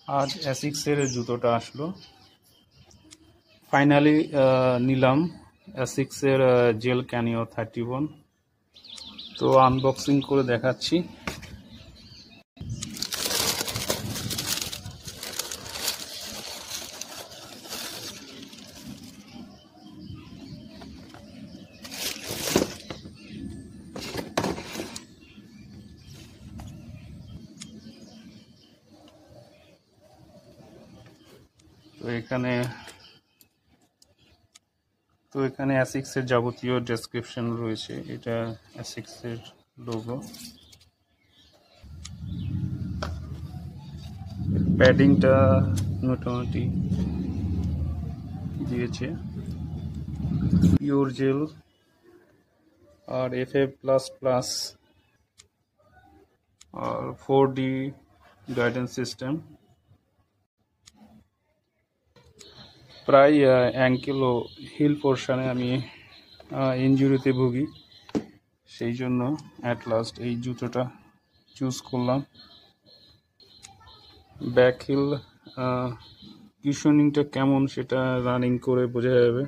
আজ অ্যাসিক্সের জুতোটা আসলো, ফাইনালি নিলাম অ্যাসিক্সের জেল ক্যানিও 31। তো আনবক্সিং করে দেখাচ্ছি। তো এখানে অ্যাসিক্সের যাবতীয় ডেসক্রিপশন রয়েছে। এটা অ্যাসিক্সের লোগো। প্যাডিংটা মোটামুটি দিয়েছে, পিওর জেল আর FA++ আর 4D গাইডেন্স সিস্টেম। প্রায় অ্যাঙ্কেল ও হিল পোর্শনে আমি ইনজুরিতে ভুগি, সেই জন্য অ্যাট লাস্ট এই জুতোটা চুজ করলাম। ব্যাক হিল কুশনিংটা কেমন সেটা রানিং করে বোঝা যাবে।